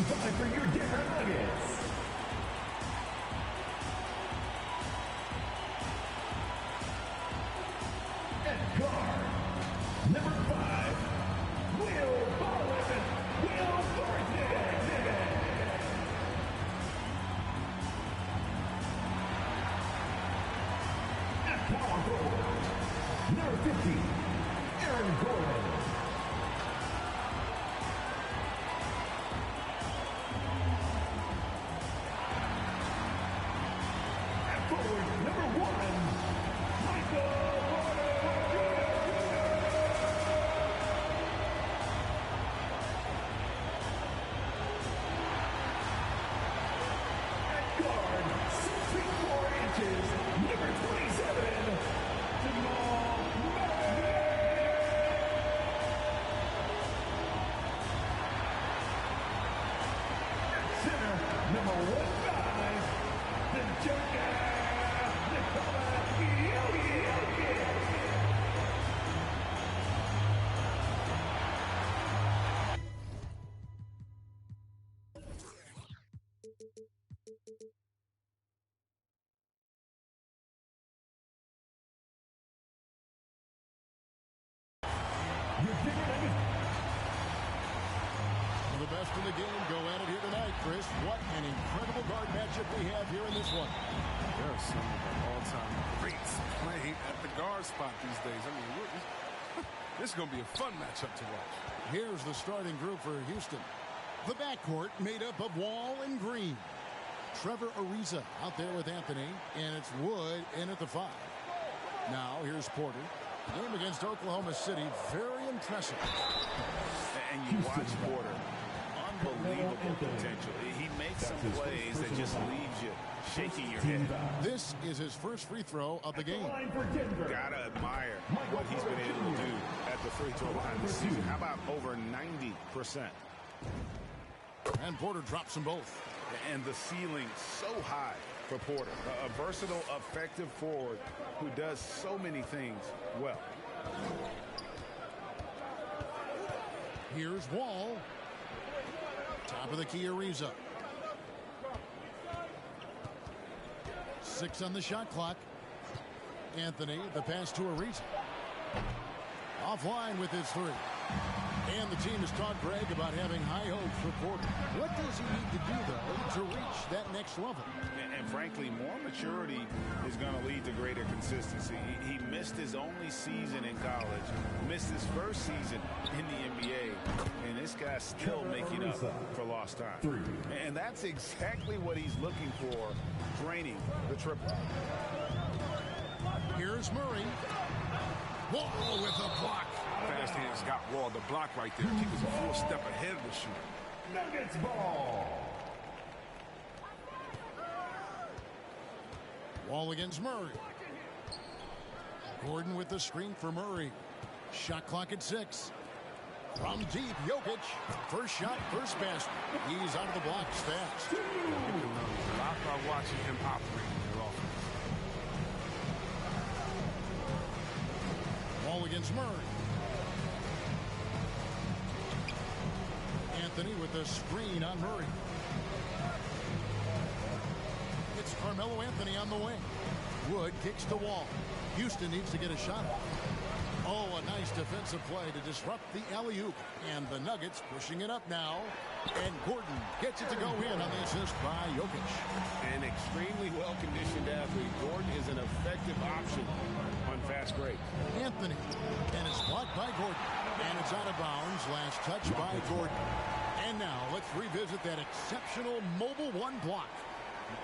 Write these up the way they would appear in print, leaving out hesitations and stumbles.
25 for your Denver Nuggets. And guard, number 5, Will Barton. Will Barton. At power forward, number 50, Aaron Gordon. At forward, number 1, Michael Porter Jr. At guard, 6 feet 4 inches, number 27, Jamal Murray. At center, number 15, the Joker, Nikola Jokic. Your Denver Nuggets. Well, the best in the game go at it here tonight, Chris. What an incredible guard matchup we have here in this one. There are some of the all-time greats playing at the guard spot these days. I mean, this is going to be a fun matchup to watch. Here's the starting group for Houston. The backcourt made up of Wall and Green. Trevor Ariza out there with Anthony, and it's Wood in at the 5. Now, here's Porter. The game against Oklahoma City, very impressive. And you watch Porter. Unbelievable potential. He makes some plays that just leaves you shaking your head. This is his first free throw of the game. Line for Denver. Gotta admire what he's been able to do at the free throw line this season. How about over 90%? And Porter drops them both. And the ceiling so high for Porter. A versatile, effective forward who does so many things well. Here's Wall. Top of the key, Ariza. 6 on the shot clock. Anthony, the pass to Ariza. Offline with his 3. And the team has taught Greg about having high hopes for Porter. What does he need to do, though, to reach that next level? And frankly, more maturity is going to lead to greater consistency. He missed his only season in college, missed his first season in the NBA, and this guy's still making up for lost time. And that's exactly what he's looking for, draining the triple. Here's Murray. Wall with a block. Fast hands got Wall the block right there. He was a full step ahead of the shooter. Nuggets ball. Wall against Murray. Gordon with the screen for Murray. Shot clock at 6. From deep, Jokic. First shot, first basket. He's out of the blocks fast. A lot by watching him operate in their offense. Wall against Murray. Anthony with the screen on Murray. It's Carmelo Anthony on the wing. Wood kicks to Wall. Houston needs to get a shot off. Oh, a nice defensive play to disrupt the alley-oop. And the Nuggets pushing it up now. And Gordon gets it to go in on the assist by Jokic. An extremely well-conditioned athlete. Gordon is an effective option on fast break. Anthony. And it's blocked by Gordon. And it's out of bounds. Last touch by Gordon. And now let's revisit that exceptional mobile 1 block.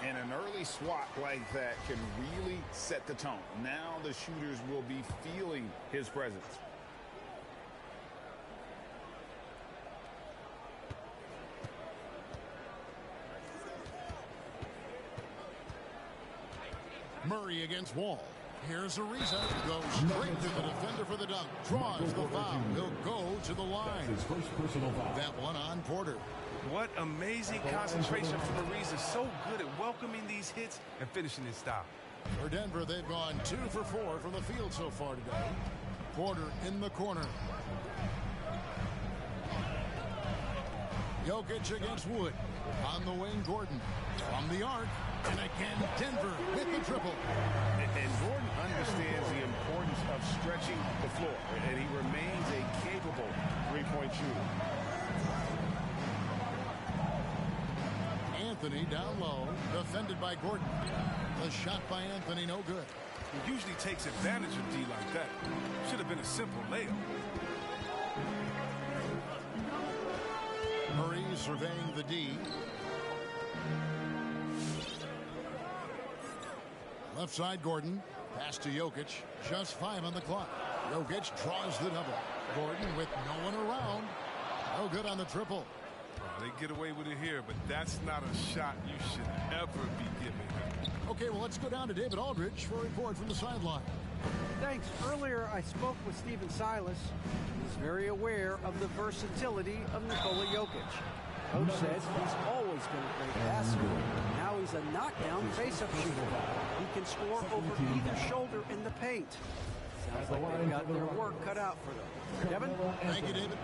And an early swat like that can really set the tone. Now the shooters will be feeling his presence. Murray against Wall. Here's Ariza. Goes straight to the defender for the dunk. Draws the foul. He'll go to the line. His first personal foul. That one on Porter. What amazing concentration from Ariza. So good at welcoming these hits and finishing his style. For Denver, they've gone 2 for 4 from the field so far today. Porter in the corner. Jokic against Wood. On the wing, Gordon. From the arc. And again, Denver with the triple. And Gordon understands the importance of stretching the floor. And he remains a capable three-point shooter. Anthony down low. Defended by Gordon. The shot by Anthony, no good. He usually takes advantage of D like that. Should have been a simple layup. Murray surveying the D. Left side, Gordon. Pass to Jokic. Just 5 on the clock. Jokic draws the double. Gordon with no one around. No good on the triple. They get away with it here, but that's not a shot you should ever be giving him. Okay, well, let's go down to David Aldridge for a report from the sideline. Thanks. Earlier, I spoke with Stephen Silas. He's very aware of the versatility of Nikola Jokic. Coach said he's always been a great passer. Now he's a knockdown face-up shooter. He can score over either shoulder in the paint. Sounds like they've got their work cut out for them. Devin? Thank you, David.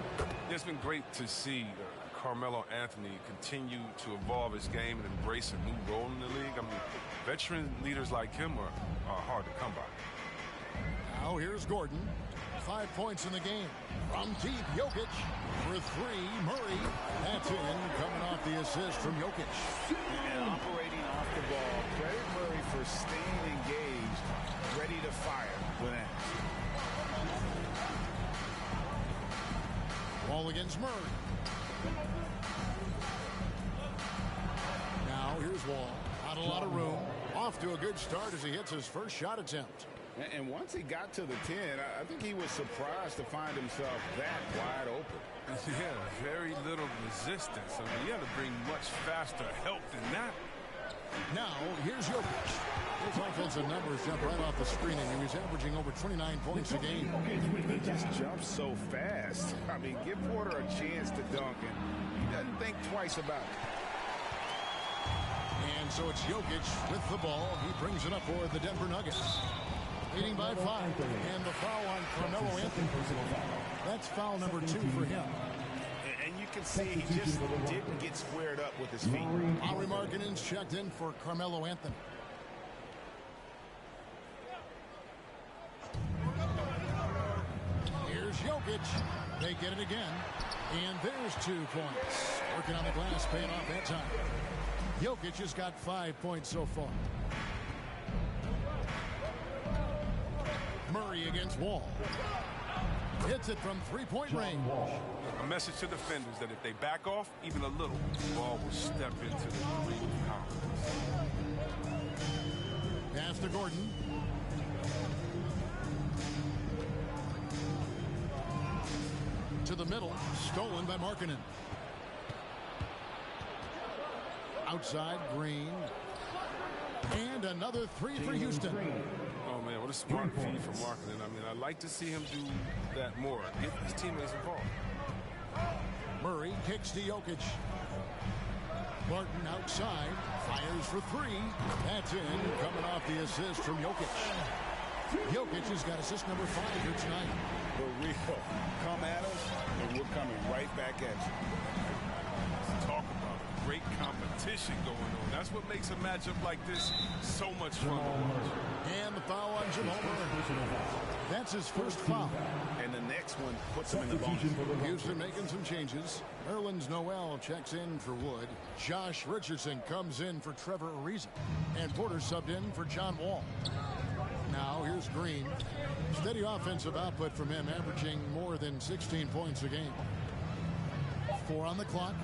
It's been great to see Carmelo Anthony continue to evolve his game and embrace a new role in the league. I mean, veteran leaders like him are hard to come by. Now here's Gordon. 5 points in the game. From deep, Jokic. For 3, Murray. That's in. Coming off the assist from Jokic. And operating off the ball. Credit Murray for staying engaged, ready to fire when asked. Ball against Murray. Now here's Wall. Not a lot of room. Off to a good start as he hits his first shot attempt. And once he got to the 10, I think he was surprised to find himself that wide open. Yeah, very little resistance. I mean, you had to bring much faster help than that. Now, here's Jokic. His offensive numbers jump right off the screen, and he's averaging over 29 points a game. He just jumps so fast. I mean, give Porter a chance to dunk, and he doesn't think twice about it. And so it's Jokic with the ball. He brings it up for the Denver Nuggets. Leading by 5. And the foul on Carmelo Anthony. That's foul number 2 for him. And you can see he just didn't get squared up with his feet. Lauri Markkanen's checked in for Carmelo Anthony. Here's Jokic. They get it again. And there's 2 points. Working on the glass, paying off that time. Jokic has got 5 points so far. Murray against Wall. Hits it from 3-point range. A message to defenders that if they back off even a little, the ball will step into the ring of confidence. Pass to Gordon. To the middle. Stolen by Markkanen. Outside, Green. And another 3 for Houston. Oh, man, what a smart feed from Markkanen. I mean, I'd like to see him do that more. Get his teammates involved. Murray kicks to Jokic. Martin outside. Fires for 3. That's in. Coming off the assist from Jokic. Jokic has got assist number 5 here tonight. For real. Come at us, and we're coming right back at you. Talk about great competition going on. That's what makes a matchup like this so much fun to watch. And the foul on Jamal Murray. That's his first foul. And the next one puts him in the bonus. Houston making some changes. Nerlens Noel checks in for Wood. Josh Richardson comes in for Trevor Ariza. And Porter subbed in for John Wall. Now here's Green. Steady offensive output from him, averaging more than 16 points a game. 4 on the clock.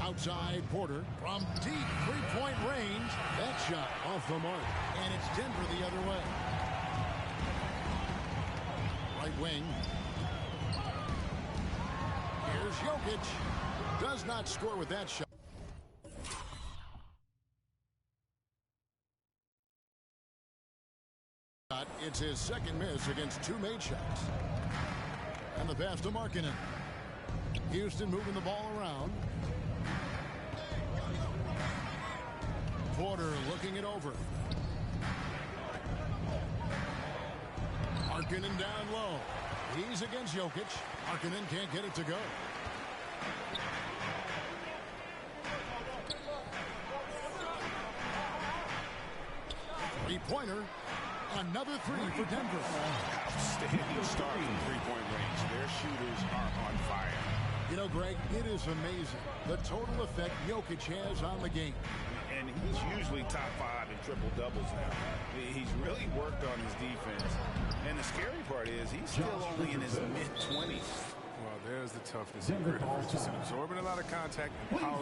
Outside Porter from deep 3-point range. That shot off the mark. And it's Denver the other way. Right wing. Here's Jokic. Does not score with that shot. It's his second miss against 2 made shots. And the pass to Markkanen. Houston moving the ball around. Porter looking it over. Markkanen down low. He's against Jokic. Markkanen can't get it to go. Three-pointer. Another three for Denver. Outstanding start from three-point range. Their shooters are on fire. You know, Greg, it is amazing the total effect Jokic has on the game. And he's usually top 5 in triple-doubles now. He's really worked on his defense. And the scary part is he's still only in his mid-20s. Well, there's the toughness and grit. It's just absorbing a lot of contact and power.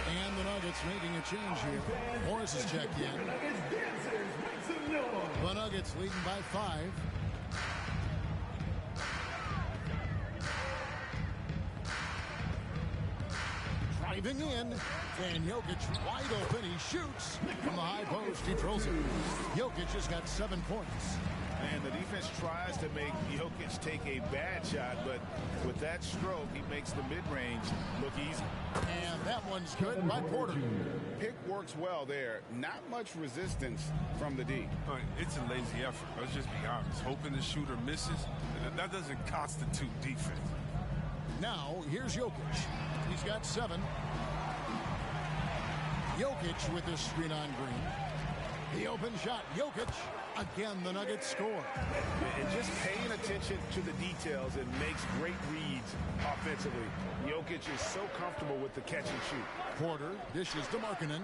And the Nuggets making a change here. Morris has checked in. The Nuggets leading by 5. Driving in, and Jokic wide open. He shoots from the high post. He drills it. Jokic has got 7 points. And the defense tries to make Jokic take a bad shot, but with that stroke, he makes the mid-range look easy. And that one's good by Porter. Pick works well there. Not much resistance from the D. It's a lazy effort. Let's just be honest. Hoping the shooter misses, that doesn't constitute defense. Now, here's Jokic. He's got 7. Jokic with his screen on Green. The open shot. Jokic. Again, the Nuggets score. And just paying attention to the details and makes great reads offensively. Jokic is so comfortable with the catch and shoot. Porter dishes to Markkanen.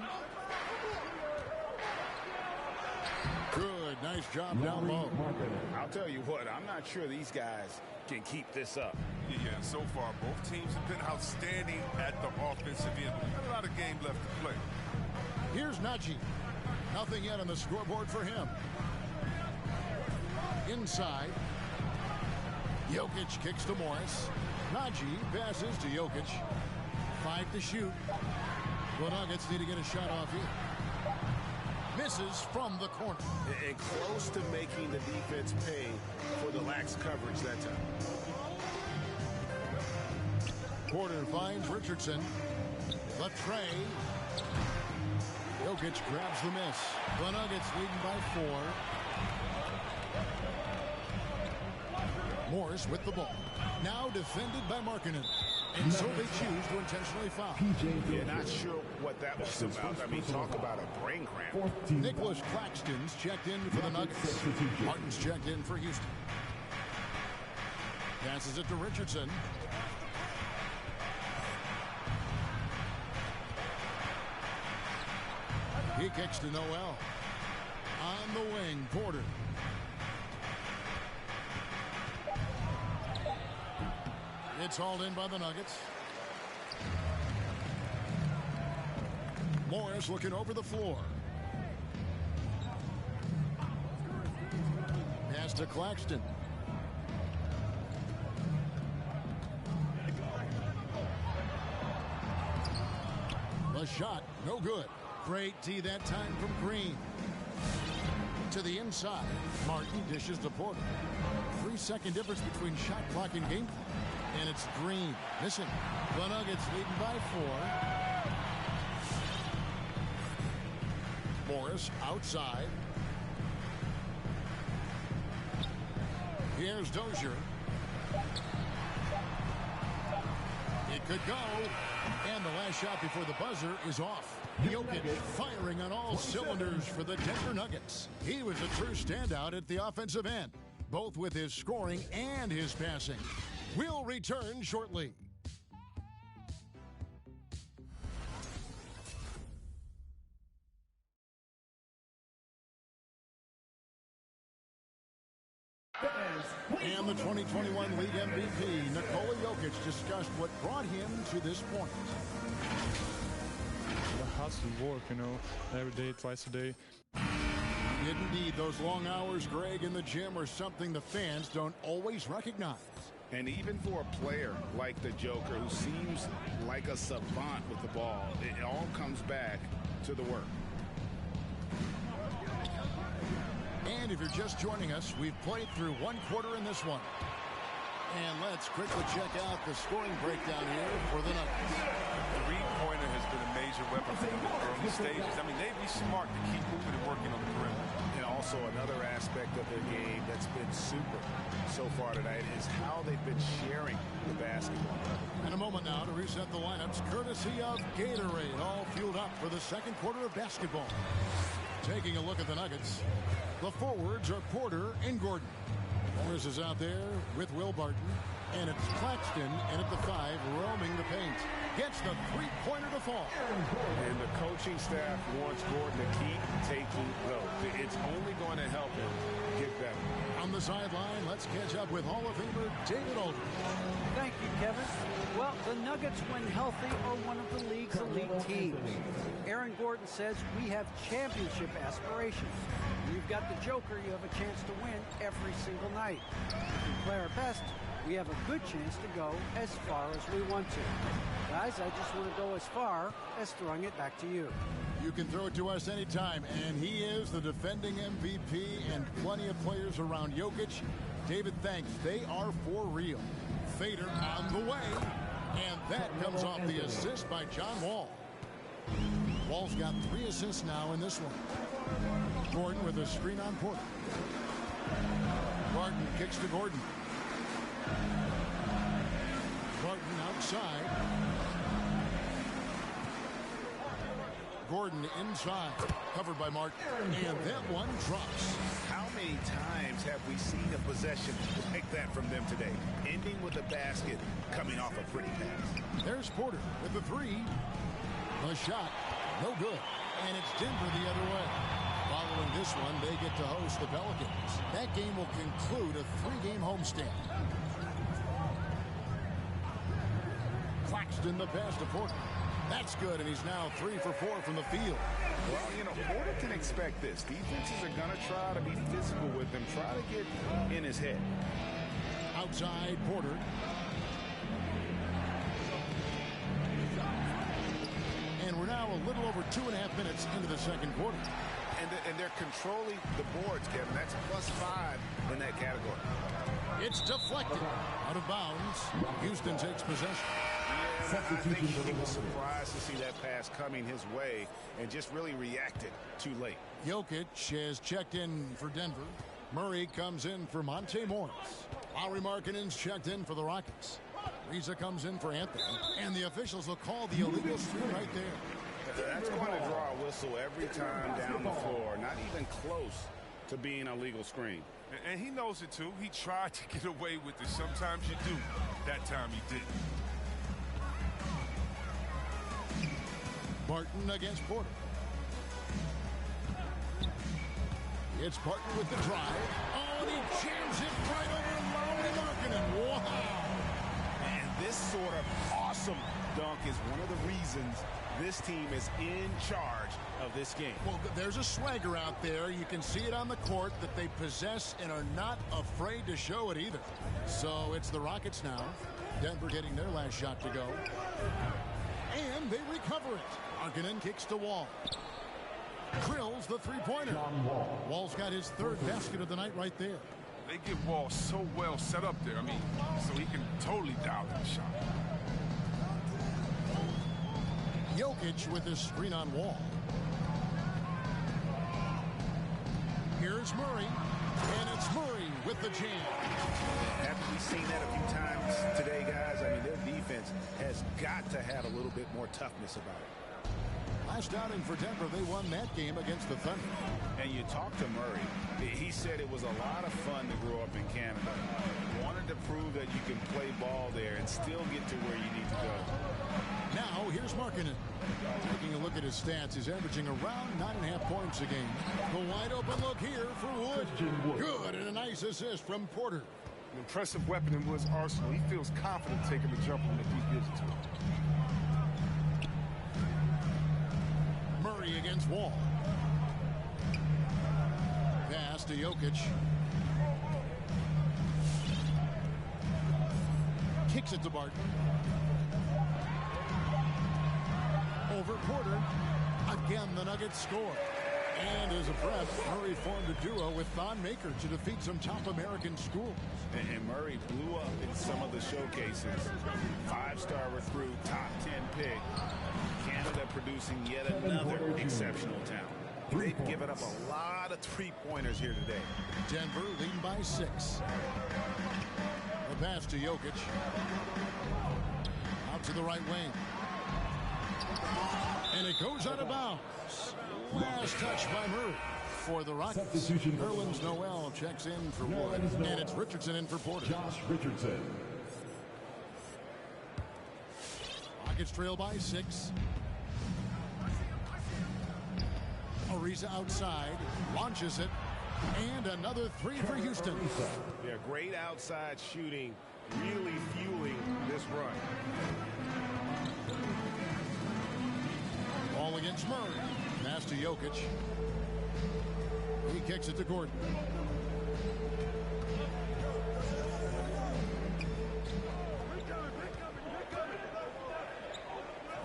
Good, nice job down low. I'll tell you what, I'm not sure these guys can keep this up. Yeah, so far both teams have been outstanding at the offensive end. Not a lot of game left to play. Here's Najee. Nothing yet on the scoreboard for him. Inside. Jokic kicks to Morris. Najee passes to Jokic. 5 to shoot. The Nuggets need to get a shot off here. Misses from the corner. And close to making the defense pay for the lax coverage that time. Porter finds Richardson. The tray. Jokic grabs the miss. The Nuggets leading by 4. Morris with the ball. Now defended by Markkanen. And so they choose to intentionally foul. Yeah, not sure what that was about. I mean, talk about a brain cramp. Nicholas Claxton's checked in for the Nuggets. Martin's checked in for Houston. Passes it to Richardson. He kicks to Noel. On the wing, Porter. It's hauled in by the Nuggets. Morris looking over the floor. Pass to Claxton. The shot, no good. Great D that time from Green. To the inside. Martin dishes to Porter. 3-second difference between shot clock and game clock. And it's Green missing. The Nuggets leading by 4. Morris outside. Here's Dozier. It could go. And the last shot before the buzzer is off. Jokic firing on all cylinders for the Denver Nuggets. He was a true standout at the offensive end, both with his scoring and his passing. We'll return shortly. And the 2021 League MVP, Nikola Jokic, discussed what brought him to this point. The hustle work, every day, twice a day. Indeed, those long hours, Greg, in the gym are something the fans don't always recognize. And even for a player like the Joker, who seems like a savant with the ball, it all comes back to the work. And if you're just joining us, we've played through 1 quarter in this one. And let's quickly check out the scoring breakdown here for the Nuggets. The three-pointer has been a major weapon for them in the early stages. I mean, they'd be smart to keep moving and working on the perimeter. And also another aspect of their game that's been super so far tonight is how they've been sharing the basketball. In a moment now to reset the lineups, courtesy of Gatorade, all fueled up for the second quarter of basketball. Taking a look at the Nuggets, the forwards are Porter and Gordon. Morris is out there with Will Barton, and it's Claxton in at the 5, roaming the paint. Gets the three-pointer to fall. And the coaching staff wants Gordon to keep taking those. It's only going to help him get better. On the sideline, let's catch up with Hall of Famer David Aldridge. Thank you, Kevin. Well, the Nuggets, when healthy, are one of the league's elite teams. Aaron Gordon says we have championship aspirations. You've got the Joker, you have a chance to win every single night. If we play our best, we have a good chance to go as far as we want to. Guys, I just want to go as far as throwing it back to you. You can throw it to us anytime, and he is the defending MVP and plenty of players around Jokic. David thanks. They are for real. Fader on the way, and that comes off the assist by John Wall. Wall's got 3 assists now in this one. Gordon with a screen on Porter. Barton kicks to Gordon. Barton outside. Gordon inside, covered by Martin, and that one drops. How many times have we seen a possession like that from them today, ending with a basket coming off a pretty pass? There's Porter with the 3. The shot, no good, and it's Denver the other way. Following this one, they get to host the Pelicans. That game will conclude a 3-game homestand. Claxton the pass to Porter. That's good, and he's now 3 for 4 from the field. Well, you know, Porter can expect this. Defenses are going to try to be physical with him, try to get in his head. Outside, Porter. And we're now a little over 2.5 minutes into the second quarter. And they're controlling the boards, Kevin. That's +5 in that category. It's deflected. Out of bounds. Houston takes possession. I think he was surprised to see that pass coming his way and just really reacted too late. Jokic has checked in for Denver. Murray comes in for Monte Morris. Lauri Markkanen's checked in for the Rockets. Riza comes in for Anthony. And the officials will call the illegal screen right there. That's going to draw a whistle every time down the floor. Not even close to being a legal screen. And he knows it, too. He tried to get away with it. Sometimes you do. That time he didn't. Barton against Porter. It's Barton with the drive. Oh, and he jams it right over Lauri Markkanen. Wow. And this sort of awesome dunk is one of the reasons this team is in charge of this game. Well, there's a swagger out there. You can see it on the court that they possess and are not afraid to show it either. So it's the Rockets now. Denver getting their last shot to go. And they recover it. Markkanen kicks to Wall. Drills the three-pointer. Wall's got his 3rd basket of the night right there. They get Wall so well set up there. I mean, so he can totally dial that shot. Jokic with his screen on Wall. Here's Murray. And it's Murray with the jam. Haven't we seen that a few times today, guys? I mean, their defense has got to have a little bit more toughness about it. Last outing for Denver, they won that game against the Thunder. And you talk to Murray. He said it was a lot of fun to grow up in Canada. Wanted to prove that you can play ball there and still get to where you need to go. Now, here's Markkanen. Taking a look at his stats, he's averaging around 9.5 points a game. The wide open look here for Wood. Good, and a nice assist from Porter. An impressive weapon in Wood's arsenal. He feels confident taking the jump when he gives it to him. Murray against Wall. Pass to Jokic. Kicks it to Barton. Over Porter. Again, the Nuggets score. And as a prep, Murray formed a duo with Thon Maker to defeat some top American schools. And Murray blew up in some of the showcases. 5-star recruit, top 10 pick. Canada producing yet another exceptional talent. They've given up a lot of three-pointers here today. Denver leading by 6. pass to Jokic. Out to the right wing. And it goes out of bounds. Last touch by Murray for the Rockets. Nerlens Noel checks in for Wood. And it's Richardson in for Porter. Josh Richardson. Rockets trail by 6. Ariza outside. Launches it. And another 3 for Houston. Yeah, great outside shooting. Really fueling this run. Ball against Murray. Pass to Jokic. He kicks it to Gordon.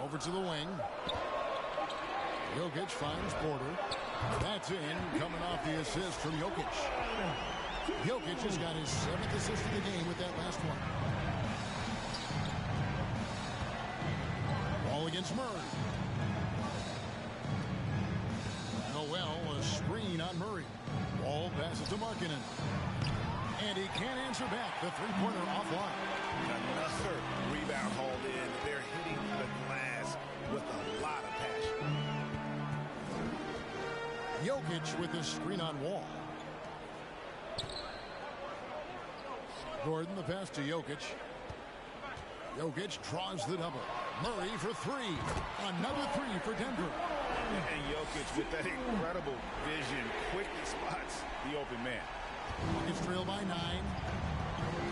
Over to the wing. Jokic finds Porter. That's in, coming off the assist from Jokic. Jokic has got his 7th assist of the game with that last one. Ball against Murray. Noel, a screen on Murray. Ball passes to Markkanen. And he can't answer back. The three-pointer offline. Another rebound hauled in. They're hitting the glass with a lot of passion. Jokic with his screen on Wall. Gordon, the pass to Jokic. Jokic draws the double. Murray for 3. Another 3 for Denver. And Jokic with that incredible vision quickly spots the open man. Rockets trail by 9.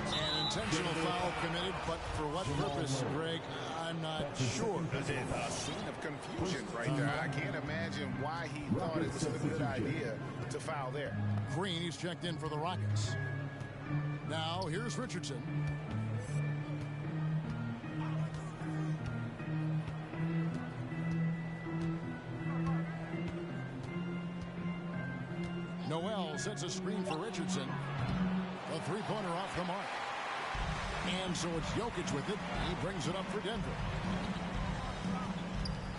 An intentional foul committed, but for what purpose, Greg? I'm not sure. There's a scene of confusion right there. I can't imagine why he thought it was a good idea to foul there. Green, he's checked in for the Rockets. Now, here's Richardson. Noel sets a screen for Richardson. A three-pointer off the mark. And so it's Jokic with it. He brings it up for Denver.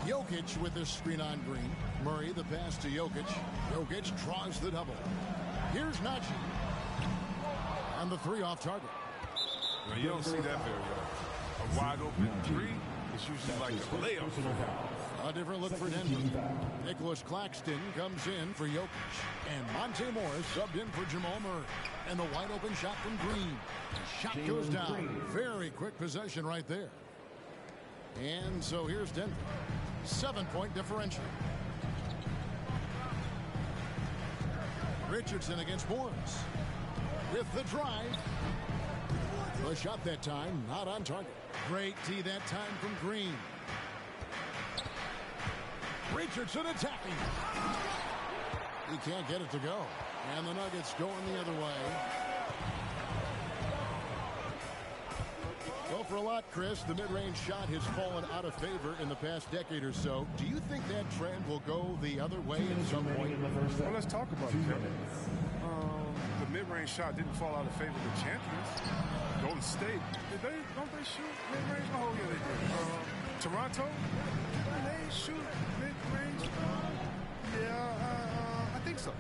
Jokic with this screen on Green. Murray, the pass to Jokic. Jokic draws the double. Here's Najee. And the 3 off target. Well, you don't see that very well. A wide open 3 is usually like a layup. A different look for Denver. Nicholas Claxton comes in for Jokic. And Monte Morris subbed in for Jamal Murray. And the wide open shot from Green. The shot goes down. Very quick possession right there. And so here's Denver. 7-point differential. Richardson against Morris. With the drive. The shot that time, not on target. Great D that time from Green. Richardson attacking. He can't get it to go. And the Nuggets going the other way. Well, for a lot, Chris, the mid-range shot has fallen out of favor in the past decade or so. Do you think that trend will go the other way at some point? Well, let's talk about it, Kevin. The mid-range shot didn't fall out of favor of the champions. Golden State, don't they shoot mid-range? Oh, yeah, they did. Toronto, they shoot mid-range? Yeah, I think so.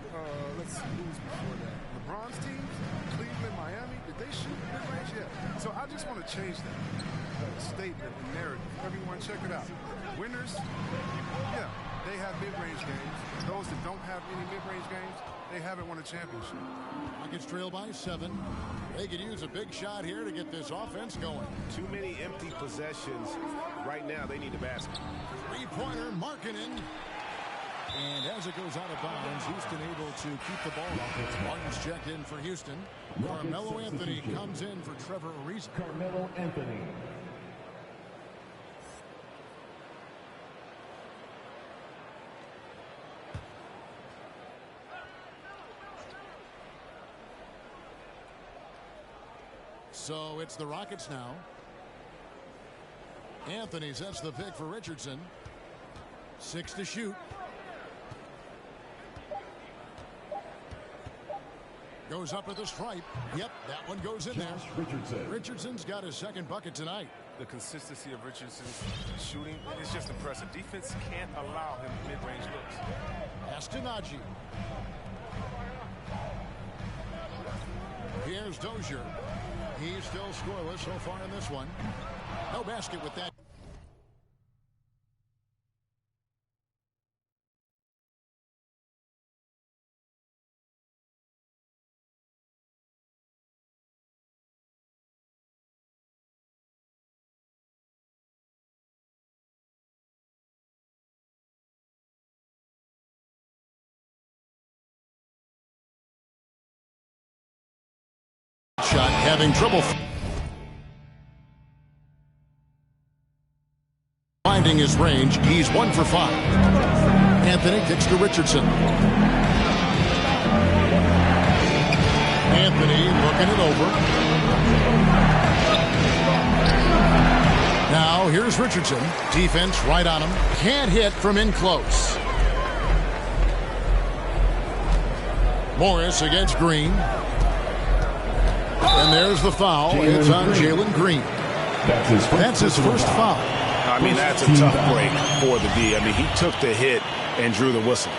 Let's see, who was before that? LeBron's teams, Cleveland, Miami, did they shoot mid-range? Yeah. So I just want to change that statement and narrative. Everyone, check it out. Winners, yeah, they have mid-range games. Those that don't have any mid-range games, they haven't won a championship. Rockets trail by 7. They could use a big shot here to get this offense going. Too many empty possessions. Right now, they need a basket. Three-pointer, Markkanen. And as it goes out of bounds, Houston able to keep the ball. Martin's checked in for Houston. Carmelo Anthony comes in for Trevor Ariza. Carmelo Anthony. So it's the Rockets now. Anthony sets the pick for Richardson. 6 to shoot. Goes up at the stripe. Yep, that one goes in there. Richardson. Richardson's got his second bucket tonight. The consistency of Richardson's shooting is just impressive. Defense can't allow him mid-range looks. Pass to Najee. Here's Dozier. He's still scoreless so far in this one. No basket with that. Shot having trouble finding his range. He's 1 for 5. Anthony kicks to Richardson. Anthony looking it over. Now here's Richardson. Defense right on him. Can't hit from in close. Morris against Green. And there's the foul. It's on Jalen Green. That's his first foul. I mean, that's a tough break for the D. I mean, he took the hit and drew the whistle.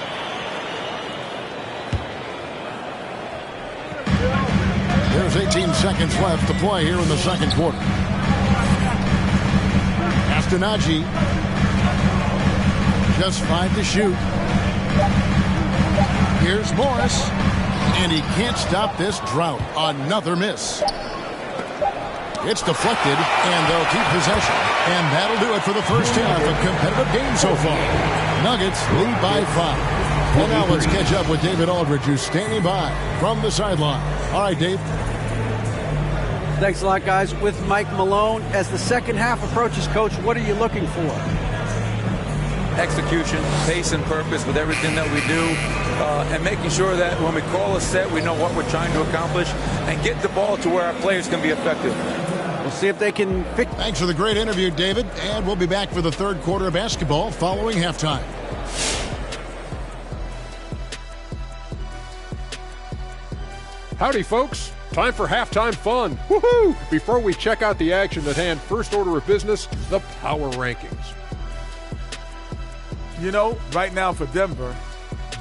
There's 18 seconds left to play here in the second quarter. Astenaji. Just 5 to shoot. Here's Morris. And he can't stop this drought. Another miss. It's deflected, and they'll keep possession. And that'll do it for the first half. A competitive game so far. Nuggets lead by 5. Well, now let's catch up with David Aldridge, who's standing by from the sideline. All right, Dave. Thanks a lot, guys. With Mike Malone, as the second half approaches, Coach, what are you looking for? Execution, pace and purpose with everything that we do, and making sure that when we call a set, we know what we're trying to accomplish and get the ball to where our players can be effective. We'll see if they can fix. Thanks for the great interview, David. And we'll be back for the third quarter of basketball following halftime. Howdy, folks. Time for halftime fun. Woohoo! Before we check out the action at hand, first order of business, the power rankings. You know, right now for Denver,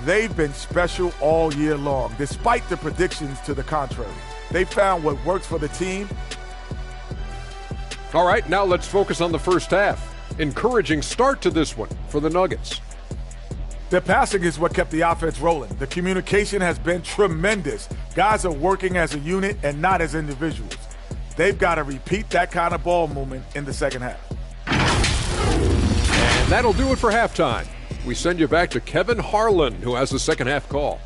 they've been special all year long, despite the predictions to the contrary. They found what works for the team. All right, now let's focus on the first half. Encouraging start to this one for the Nuggets. Their passing is what kept the offense rolling. The communication has been tremendous. Guys are working as a unit and not as individuals. They've got to repeat that kind of ball movement in the second half. And that'll do it for halftime. We send you back to Kevin Harlan, who has the second half call.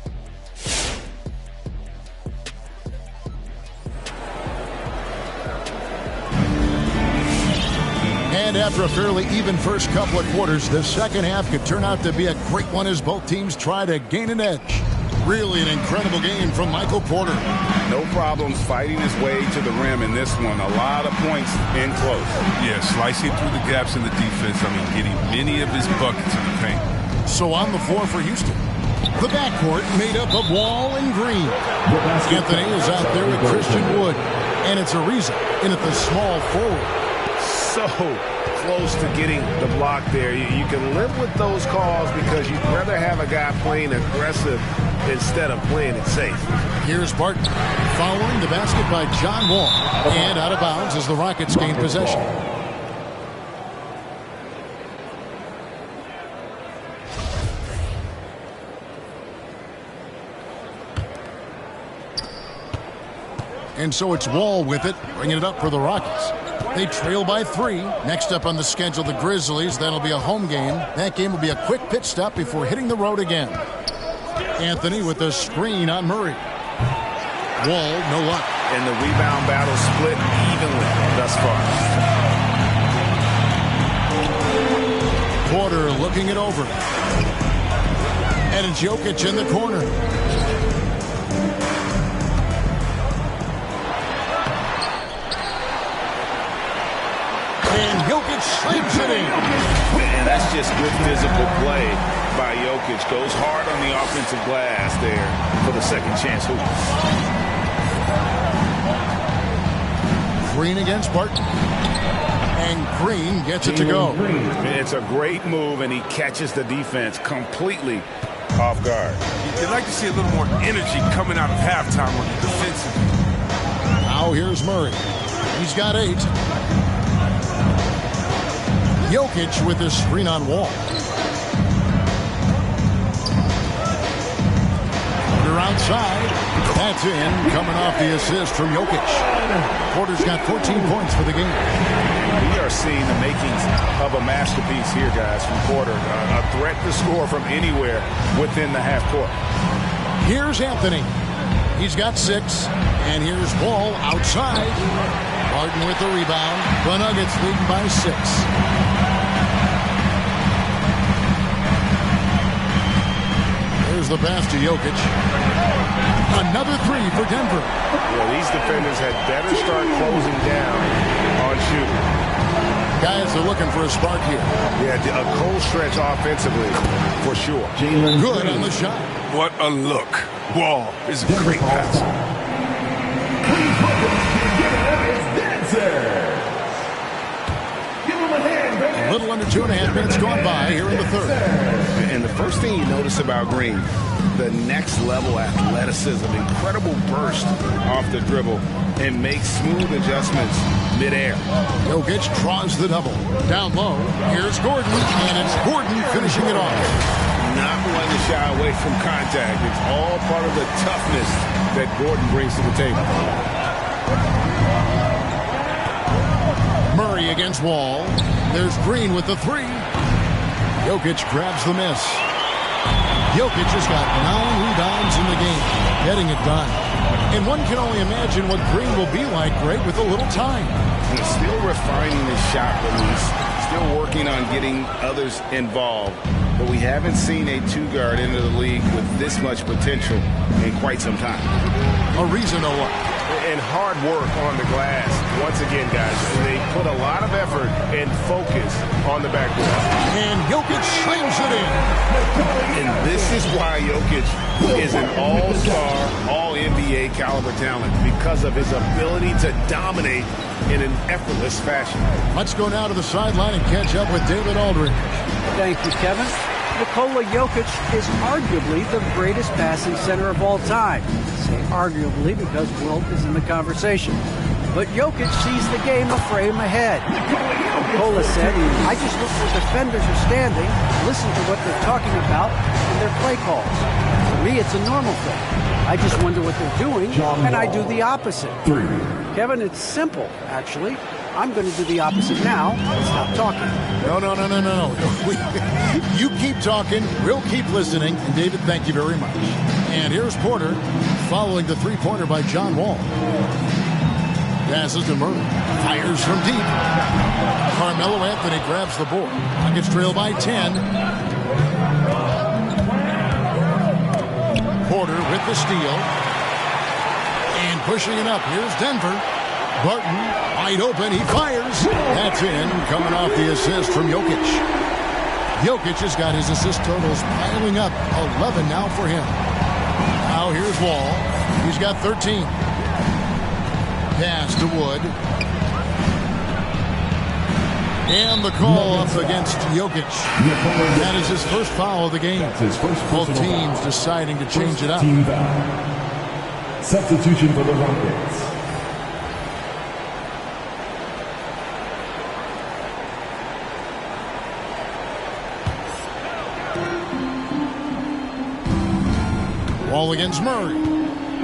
And after a fairly even first couple of quarters, the second half could turn out to be a great one as both teams try to gain an edge. Really an incredible game from Michael Porter. No problems fighting his way to the rim in this one. A lot of points in close. Yeah, slicing through the gaps in the defense. I mean, getting many of his buckets in the paint. So on the floor for Houston, the backcourt made up of Wall and Green. Anthony is out there with Christian Wood, and it's a reason in at the small forward. So close to getting the block there. You can live with those calls because you'd rather have a guy playing aggressive instead of playing it safe. Here's Barton following the basket by John Wall, and out of bounds as the Rockets gain possession. And so it's Wall with it, bringing it up for the Rockets. They trail by 3. Next up on the schedule, the Grizzlies. That'll be a home game. That game will be a quick pit stop before hitting the road again. Anthony with the screen on Murray. Wall, no luck. And the rebound battle split evenly thus far. Porter looking it over. And it's Jokic in the corner. And Jokic slams it in. Man, that's just good physical play by Jokic. Goes hard on the offensive glass there for the second chance hoop. Green against Barton. And Green gets it to go. It's a great move, and he catches the defense completely off guard. You'd like to see a little more energy coming out of halftime on the defensive. Now Now here's Murray. He's got 8. Jokic with his screen on Wall. Porter outside. That's in. Coming off the assist from Jokic. Porter's got 14 points for the game. We are seeing the makings of a masterpiece here, guys, from Porter. A threat to score from anywhere within the half court. Here's Anthony. He's got 6. And here's Wall outside. Barton with the rebound. The Nuggets leading by 6. There's the pass to Jokic. Another 3 for Denver. Yeah, these defenders had better start closing down on shooting. Guys are looking for a spark here. Yeah, a cold stretch offensively, for sure. Good on the shot. What a look. Wall is a great passer. A little under 2.5 minutes gone by here in the third. And the first thing you notice about Green, the next level athleticism, incredible burst off the dribble, and makes smooth adjustments midair. Jokic draws the double. Down low, here's Gordon, and it's Gordon finishing it off. Not one to shy away from contact. It's all part of the toughness that Gordon brings to the table. Murray against Wall. There's Green with the 3. Jokic grabs the miss. Jokic has got 9 rebounds in the game, getting it done. And one can only imagine what Green will be like, Greg, with a little time. He's still refining his shot release, still working on getting others involved. But we haven't seen a 2-guard into the league with this much potential in quite some time. A reason to what? And hard work on the glass. Once again, guys, they put a lot of effort and focus on the backboard. And Jokic slams it in. And this is why Jokic is an all-star, all-NBA caliber talent, because of his ability to dominate in an effortless fashion. Let's go now to the sideline and catch up with David Aldridge. Thank you, Kevin. Nikola Jokic is arguably the greatest passing center of all time. I say arguably because Wilt is in the conversation. But Jokic sees the game a frame ahead. Nikola said, I just look where defenders are standing, listen to what they're talking about in their play calls. For me, it's a normal thing. I just wonder what they're doing, and I do the opposite. Kevin, it's simple, actually. I'm going to do the opposite now and stop talking. No. You keep talking, we'll keep listening. And David, thank you very much. And here's Porter following the 3-pointer by John Wall. Passes to Murray. Fires from deep. Carmelo Anthony grabs the board. Nuggets trail by 10. Porter with the steal. And pushing it up. Here's Denver. Barton, wide open, he fires. That's in, coming off the assist from Jokic. Jokic has got his assist totals piling up, 11 now for him. Now here's Wall. He's got 13. Pass to Wood. And the call up against Jokic. That is his first foul of the game. Both teams deciding to change it up. Substitution for the Rockets. Wall against Murray.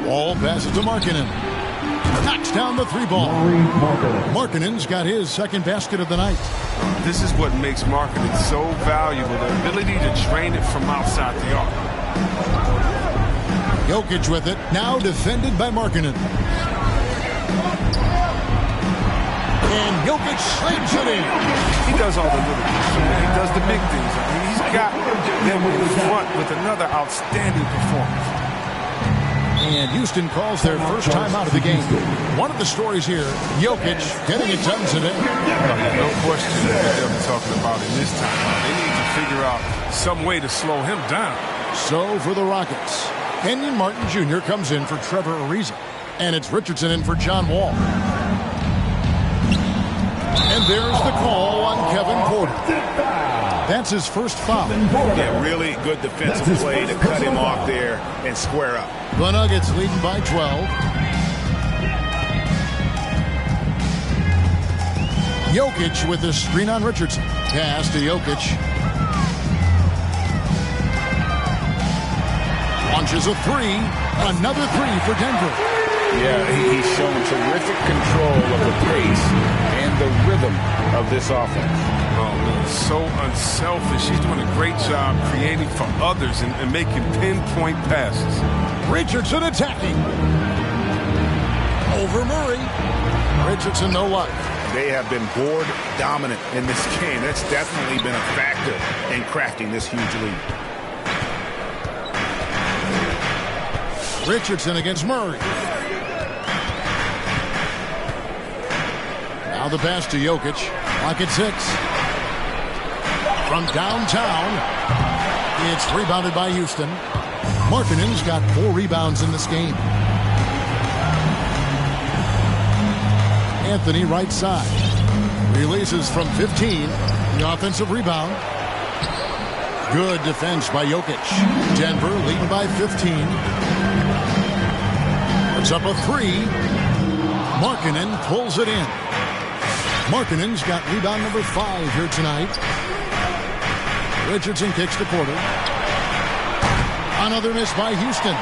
Wall passes to Markkanen. Knocks down the 3-ball. Markkanen's got his second basket of the night. This is what makes Markkanen so valuable, the ability to drain it from outside the arc. Jokic with it, now defended by Markkanen. And Jokic slams it in. He does all the little things. He does the big things. I mean, he's got them in front with another outstanding performance. And Houston calls their first time out of the game. One of the stories here, Jokic getting it done today. No question that they'll be talking about in this time. They need to figure out some way to slow him down. So for the Rockets, Kenyon Martin Jr. comes in for Trevor Ariza. And it's Richardson in for John Wall. And there's the call on Kevin Porter. That's his first foul. Yeah, really good defensive play to cut him off there and square up. The Nuggets leading by 12. Jokic with the screen on Richardson. Pass to Jokic. Launches a three. Another three for Denver. Yeah, he's shown terrific control of the pace and the rhythm of this offense. Oh, man, so unselfish. He's doing a great job creating for others and making pinpoint passes. Richardson attacking. Over Murray. Richardson, no luck. They have been board dominant in this game. That's definitely been a factor in crafting this huge lead. Richardson against Murray. Now the pass to Jokic. Clock at 6. From downtown, it's rebounded by Houston. Markkanen's got 4 rebounds in this game. Anthony right side. Releases from 15. The offensive rebound. Good defense by Jokic. Denver leading by 15. It's up a 3. Markkanen pulls it in. Markkanen's got rebound number 5 here tonight. Richardson kicks to Porter. Another miss by Houston.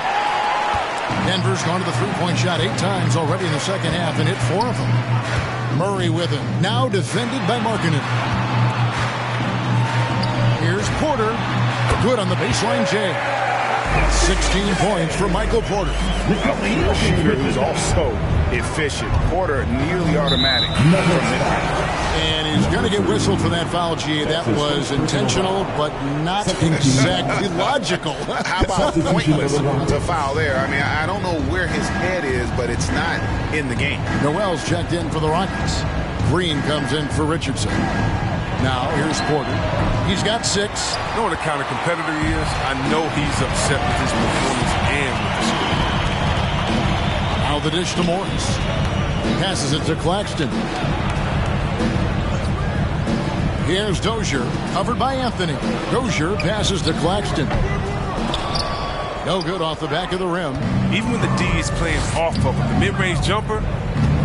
Denver's gone to the three-point shot 8 times already in the second half and hit 4 of them. Murray with him. Now defended by Markkanen. Here's Porter. Good on the baseline J. 16 points for Michael Porter. A shooter who's also efficient. Porter nearly automatic from mid-range. And he's going to get whistled for that foul, G. That was intentional, but not exactly logical. How about pointless to foul there? I mean, I don't know where his head is, but it's not in the game. Noel's checked in for the Rockets. Green comes in for Richardson. Now, here's Porter. He's got 6. You know what the kind of competitor he is? I know he's upset with his performance and with the score. Now the dish to Morris. Passes it to Claxton. Here's Dozier, covered by Anthony. Dozier passes to Claxton. No good off the back of the rim. Even when the D is playing off of it, the mid-range jumper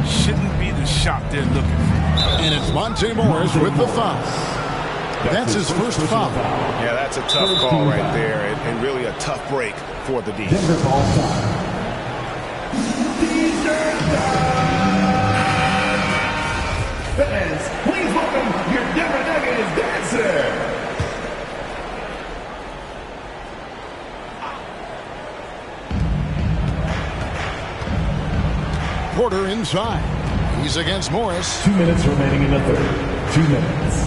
shouldn't be the shot they're looking for. And it's Monte Morris with the foul. That's his first foul. Yeah, that's a tough call right there, and really a tough break for the D. Denver ball time. Fans, please welcome your Denver Nuggets dancer. Porter inside. He's against Morris. 2 minutes remaining in the third. 2 minutes.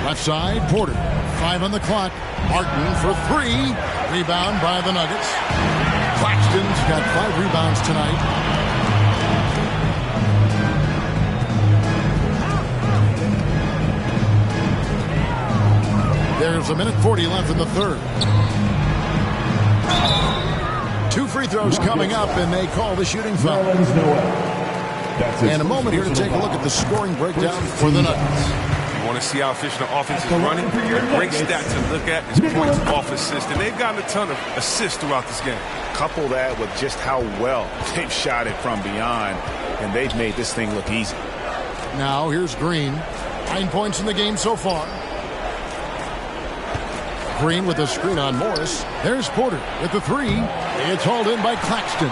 Left side, Porter. 5 on the clock. Martin for 3. Rebound by the Nuggets. Claxton's got 5 rebounds tonight. There's a minute 40 left in the third. 2 free throws coming up, and they call the shooting foul. And a moment here to take a look at the scoring breakdown for the Nuggets. You want to see how efficient the offense is running? A great stat to look at is points off assist, and they've gotten a ton of assists throughout this game. Couple that with just how well they've shot it from beyond, and they've made this thing look easy. Now here's Green. 9 points in the game so far. Green with a screen on Morris. There's Porter with the 3. It's hauled in by Claxton.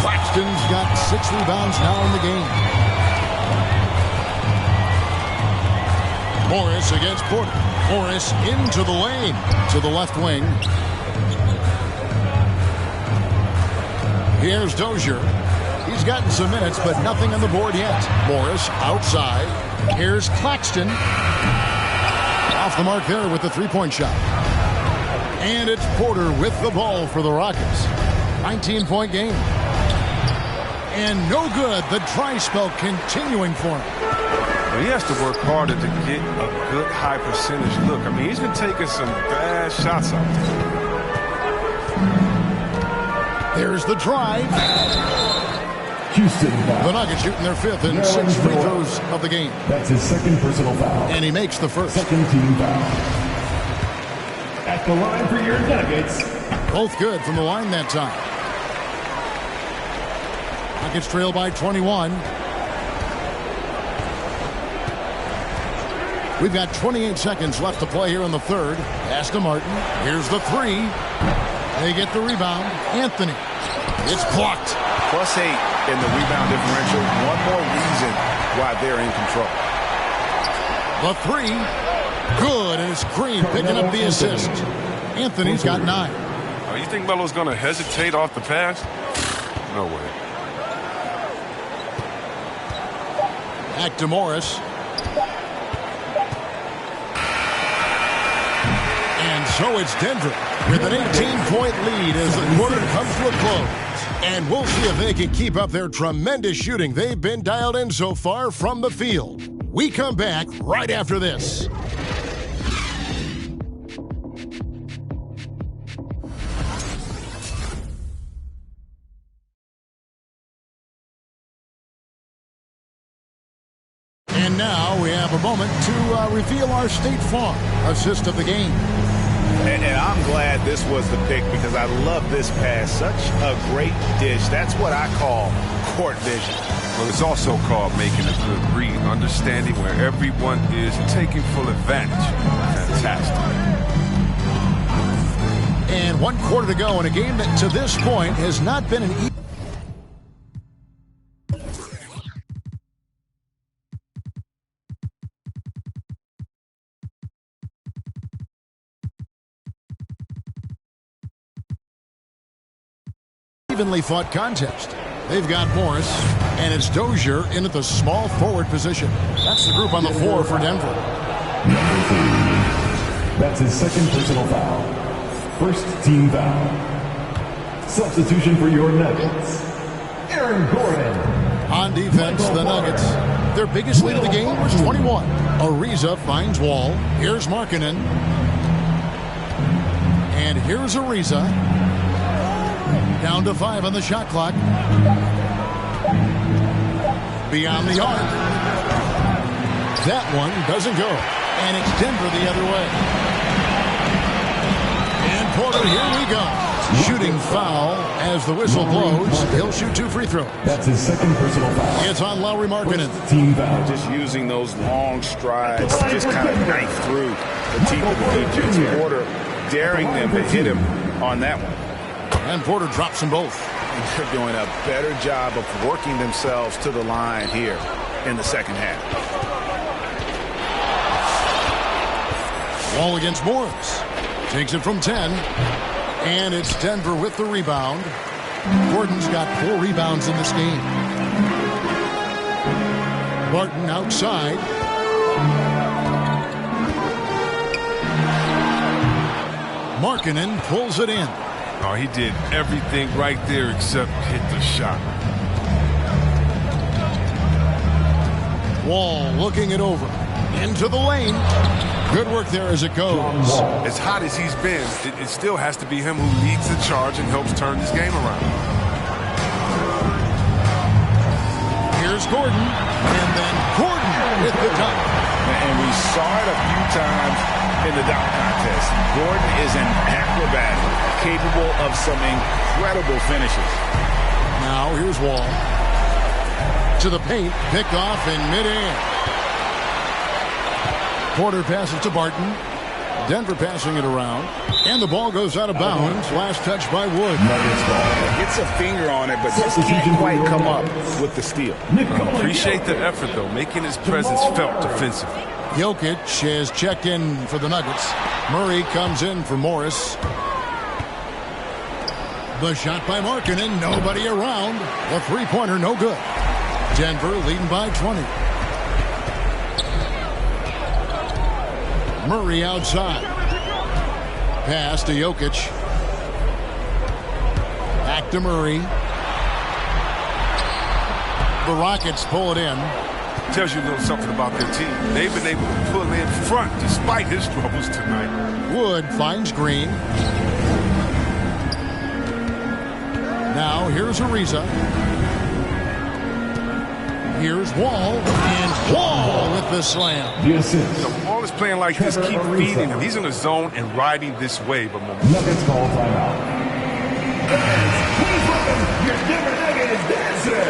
Claxton's got 6 rebounds now in the game. Morris against Porter. Morris into the lane to the left wing. Here's Dozier. He's gotten some minutes, but nothing on the board yet. Morris outside. Here's Claxton. Off the mark there with the 3-point shot. And it's Porter with the ball for the Rockets. 19-point game. And no good. The dry spell continuing for him. Well, he has to work harder to get a good high percentage look. I mean, he's been taking some bad shots out there. There's the drive. Houston. The Nuggets shooting their 5th and 6 free throws of the game. That's his second personal foul. And he makes the first. Second team foul. At the line for your Nuggets. Both good from the line that time. Nuggets trail by 21. We've got 28 seconds left to play here in the third. Pass to Martin. Here's the three. They get the rebound. Anthony. It's blocked. +8 in the rebound differential. One more reason why they're in control. The three. Good, and it's Green picking up the assist. Anthony's got 9. Oh, you think Melo's going to hesitate off the pass? No way. Back to Morris. And so it's Denver with an 18-point lead as the quarter comes to a close. And we'll see if they can keep up their tremendous shooting they've been dialed in so far from the field. We come back right after this. And now we have a moment to reveal our State Farm assist of the game. And I'm glad this was the pick because I love this pass. Such a great dish. That's what I call court vision. Well, it's also called making a good read, understanding where everyone is and taking full advantage. Fantastic. And 1 quarter to go in a game that to this point has not been an easy. Evenly fought contest. They've got Morris, and it's Dozier in at the small forward position. That's the group on the floor for Denver. Number 3. That's his second personal foul. First team foul. Substitution for your Nuggets, Aaron Gordon. On defense, the Nuggets. Their biggest lead of the game was 21. Ariza finds Wall. Here's Markkanen. And here's Ariza. Down to 5 on the shot clock. Beyond the arc. That one doesn't go. And it's Denver the other way. And Porter, here we go. Shooting foul as the whistle blows. He'll shoot 2 free throws. That's his second personal foul. It's on Lauri Markkanen. Team foul. Just using those long strides to just kind of knife through the teeth of the defense. Porter daring them to hit him on that one. And Porter drops them both. They're doing a better job of working themselves to the line here in the second half. Wall against Morris. Takes it from 10. And it's Denver with the rebound. Gordon's got 4 rebounds in this game. Barton outside. Markkanen pulls it in. Oh, he did everything right there except hit the shot. Wall looking it over. Into the lane. Good work there as it goes. As hot as he's been, it still has to be him who leads the charge and helps turn this game around. Here's Gordon. And then Gordon with the dunk. And we saw it a few times in the dunk contest. Gordon is an acrobat, capable of some incredible finishes. Now here's Wall. To the paint, picked off in midair. Porter passes to Barton. Denver passing it around. And the ball goes out of bounds. Last touch by Wood. Gets a finger on it, but just can't quite come up with the steal. Appreciate the effort, though, making his presence felt defensively. Jokic has checked in for the Nuggets. Murray comes in for Morris. The shot by Markkanen, nobody around. The three-pointer, no good. Denver leading by 20. Murray outside. Pass to Jokic. Back to Murray. The Rockets pull it in. Tells you a little something about their team. They've been able to pull in front despite his struggles tonight. Wood finds Green. Now here's Ariza. Here's Wall. And Wall with the slam. The Wall is playing like this. Keep feeding him. He's in the zone and riding this wave of momentum. Nuggets call timeout. Please welcome your Denver Nuggets dancer.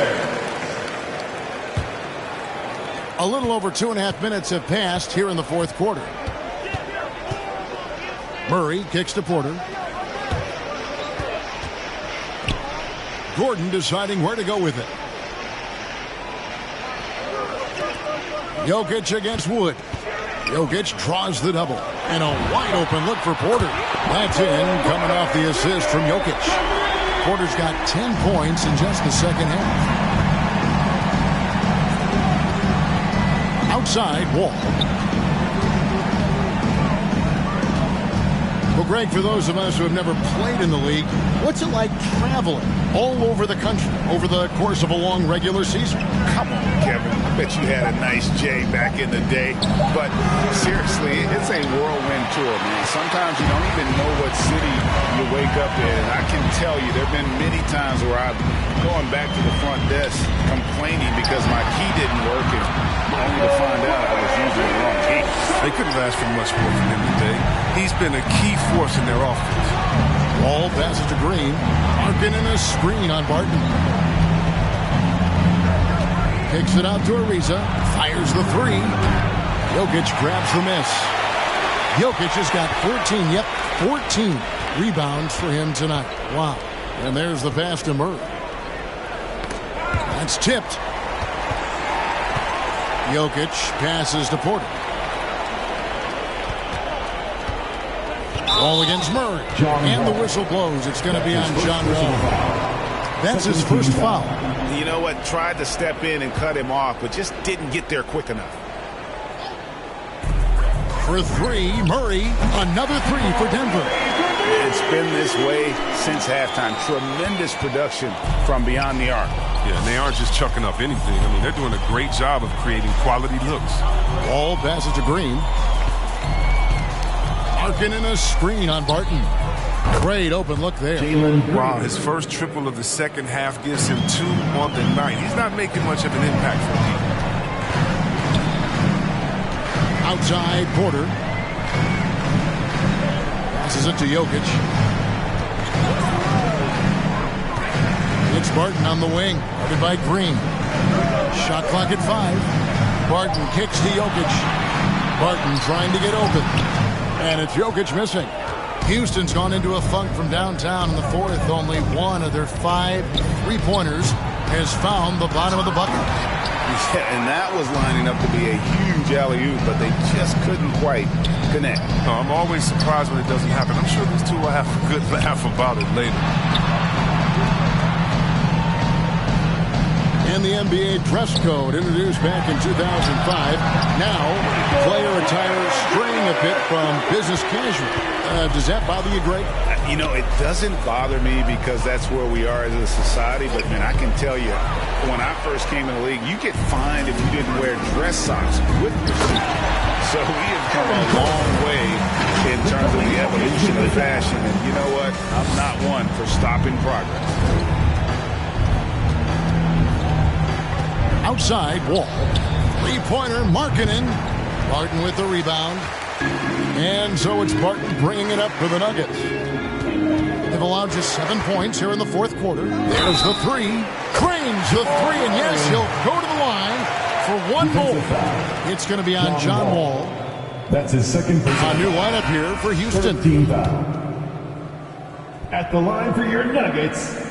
A little over 2.5 minutes have passed here in the fourth quarter. Murray kicks to Porter. Gordon deciding where to go with it. Jokic against Wood. Jokic draws the double. And a wide open look for Porter. That's in, coming off the assist from Jokic. Porter's got 10 points in just the second half. Outside, Wall. Well, Greg, for those of us who have never played in the league, what's it like traveling all over the country over the course of a long regular season? Come on, Kevin. I bet you had a nice J back in the day. But seriously, it's a whirlwind tour, man. Sometimes you don't even know what city you wake up in. And I can tell you there have been many times where I'm going back to the front desk complaining because my key didn't work, and only to find out I was using the wrong key. They couldn't ask for much more from him today. He's been a key force in their offense. Ball passes to Green. Markin in a screen on Barton. Kicks it out to Ariza. Fires the three. Jokic grabs the miss. Jokic has got 14 rebounds for him tonight. Wow. And there's the pass to Murray. That's tipped. Jokic passes to Porter. Ball against Murray. And the whistle blows. It's going to be on John Wall. That's his first foul. You know what? Tried to step in and cut him off, but just didn't get there quick enough. For three, Murray. Another three for Denver. It's been this way since halftime. Tremendous production from beyond the arc. Yeah, and they aren't just chucking up anything. I mean, they're doing a great job of creating quality looks. Ball passes to Green. Markin in a screen on Barton. Great open look there. Wow, his first triple of the second half gives him 2 on the night. He's not making much of an impact for me. Outside, Porter. Passes it to Jokic. It's Barton on the wing. Guarded by Green. Shot clock at 5. Barton kicks to Jokic. Barton trying to get open. And it's Jokic missing. Houston's gone into a funk from downtown in the fourth. Only one of their 5 3-pointers has found the bottom of the bucket. Yeah, and that was lining up to be a huge alley-oop, but they just couldn't quite connect. I'm always surprised when it doesn't happen. I'm sure these two will have a good laugh about it later. And the NBA dress code introduced back in 2005. Now, player attire straying a bit from business casual. Does that bother you, Greg? You know, it doesn't bother me because that's where we are as a society. But, man, I can tell you, when I first came in the league, you get fined if you didn't wear dress socks with your suit. So we have come a long way in terms of the evolution of fashion. And you know what? I'm not one for stopping progress. Outside, Wall. 3-pointer, Markkanen. Barton with the rebound. And so it's Barton bringing it up for the Nuggets. They've allowed just 7 points here in the fourth quarter. There's the three. Cranes the three, and yes, he'll go to the line for one more. It's going to be on John Wall. That's his second personal. A new lineup here for Houston. 13 foul. At the line for your Nuggets.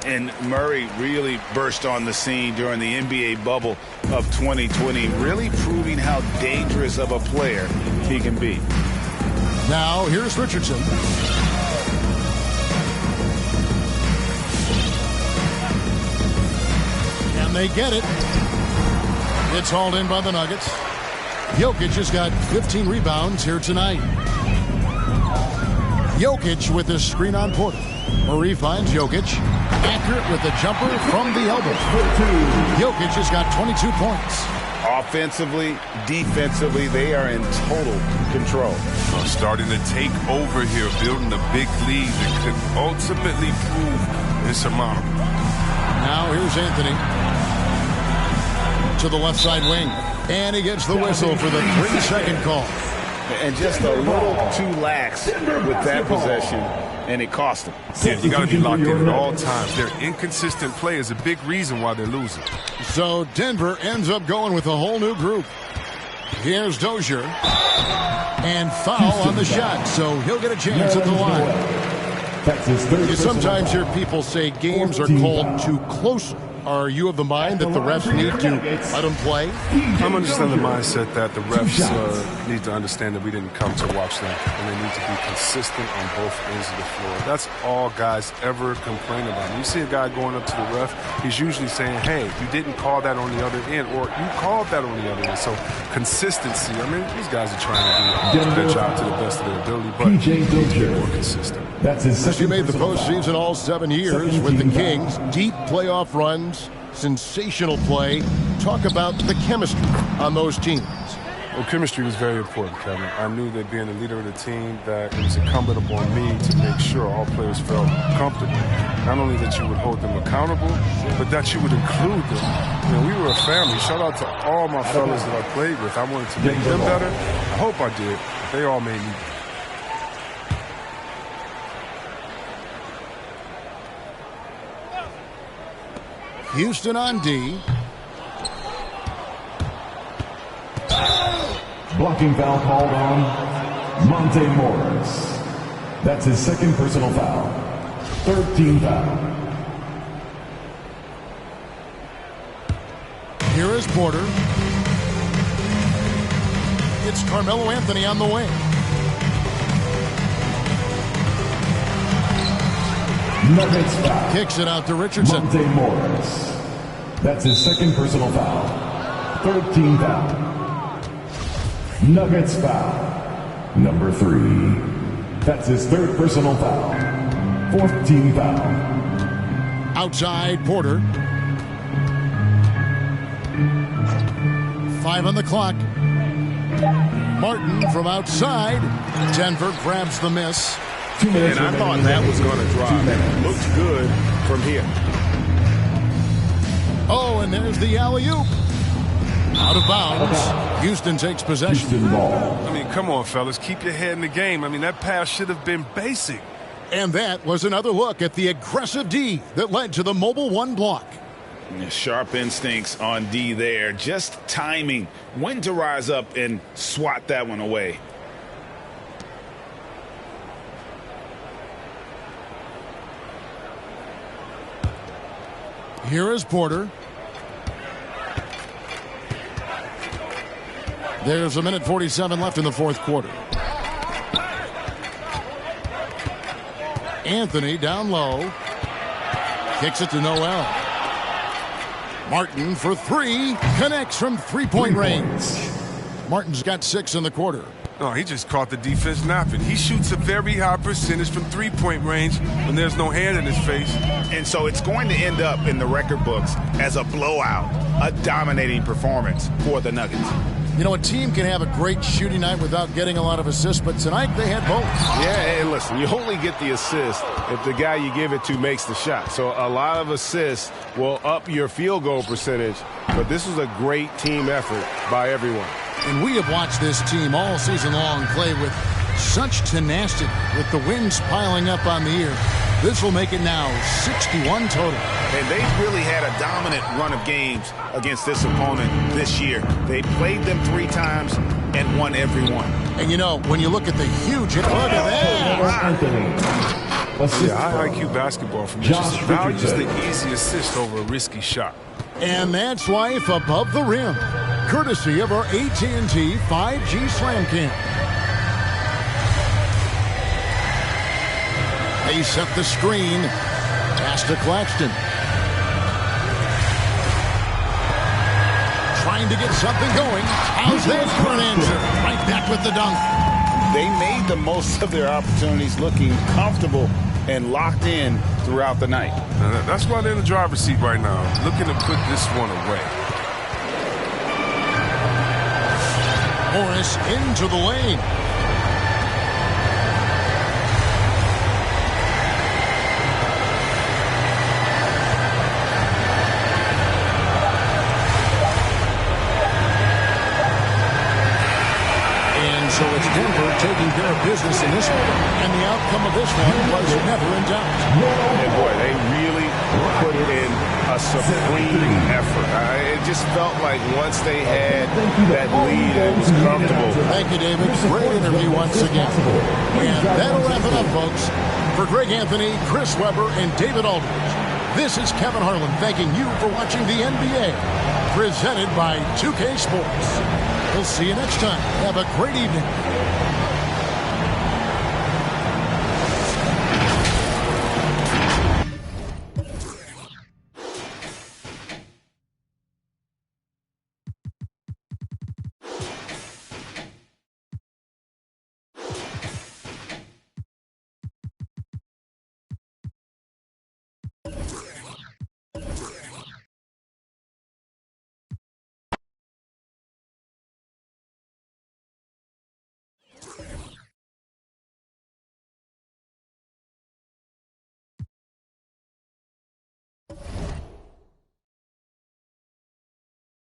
And Murray really burst on the scene during the NBA bubble of 2020, really proving how dangerous of a player he can be. Now, here's Richardson. And they get it. It's hauled in by the Nuggets. Jokic has got 15 rebounds here tonight. Jokic with this screen on Porter. Murray finds Jokic. Accurate with the jumper from the elbow. Jokic has got 22 points. Offensively, defensively, they are in total control. Starting to take over here, building a big lead that could ultimately prove insurmountable. Now here's Anthony to the left side wing. And he gets the whistle for the 3-second call. And just a little too lax with that possession. and it cost them. Yeah, you got to be locked in at all times. Their inconsistent play is a big reason why they're losing. So Denver ends up going with a whole new group. Here's Dozier. And foul on the shot, so he'll get a chance at the line. You sometimes hear people say games are called too close. Are you of the mind that the refs need to let them play? I'm understanding the mindset that the refs need to understand that we didn't come to watch them, and they need to be consistent on both ends of the floor. That's all guys ever complain about. When you see a guy going up to the ref, he's usually saying, hey, you didn't call that on the other end, or you called that on the other end. So consistency, I mean, these guys are trying to do their job to the best of their ability, but be more consistent. That's his second. He made the postseason all 7 years with the Kings. Deep playoff runs, sensational play. Talk about the chemistry on those teams. Well, chemistry was very important, Kevin. I knew that being the leader of the team, that it was incumbent upon me to make sure all players felt comfortable. Not only that you would hold them accountable, but that you would include them. You know, we were a family. Shout out to all my fellas that I played with. I wanted to make them better. I hope I did. They all made me better. Houston on D. Blocking foul called on Monte Morris. That's his second personal foul. Third team foul. Here is Porter. It's Carmelo Anthony on the wing. Nuggets foul. Kicks it out to Richardson. Monte Morris. That's his second personal foul. Third team foul. Nuggets foul. Number 3. That's his third personal foul. Fourth team foul. Outside Porter. 5 on the clock. Martin from outside. Denver grabs the miss. And I thought that was going to drop. Looked good from here. Oh, and there's the alley-oop. Out of bounds. Houston takes possession. I mean, come on, fellas. Keep your head in the game. I mean, that pass should have been basic. And that was another look at the aggressive D that led to the Mobile One block. Sharp instincts on D there. Just timing. When to rise up and swat that one away. Here is Porter. There's 1:47 left in the fourth quarter. Anthony down low. Kicks it to Noel. Martin for 3. Connects from three-point range. Martin's got 6 in the quarter. No, he just caught the defense napping. He shoots a very high percentage from three-point range when there's no hand in his face. And so it's going to end up in the record books as a blowout, a dominating performance for the Nuggets. You know, a team can have a great shooting night without getting a lot of assists, but tonight they had both. Yeah, and listen, you only get the assist if the guy you give it to makes the shot. So a lot of assists will up your field goal percentage, but this was a great team effort by everyone. And we have watched this team all season long play with such tenacity, with the wins piling up on the year. This will make it now 61 total. And they've really had a dominant run of games against this opponent this year. They played them 3 times and won every one. And you know, when you look at the huge hit, look at that. Yeah, high IQ basketball from just values the easy assist over a risky shot. And that's Life Above the Rim, courtesy of our AT&T 5G Slam Cam. They set the screen. Pass to Claxton. Trying to get something going. How's that for an answer? Right back with the dunk. They made the most of their opportunities, looking comfortable and locked in throughout the night. That's why they're in the driver's seat right now, looking to put this one away. Morris into the lane. So it's Denver taking care of business in this one, and the outcome of this one was never in doubt. And boy, they really put in a supreme effort. It just felt like once they had that lead, it was comfortable. Thank you, David. Great interview once again. And that'll wrap it up, folks. For Greg Anthony, Chris Webber, and David Aldridge, this is Kevin Harlan thanking you for watching the NBA, presented by 2K Sports. We'll see you next time. Have a great evening.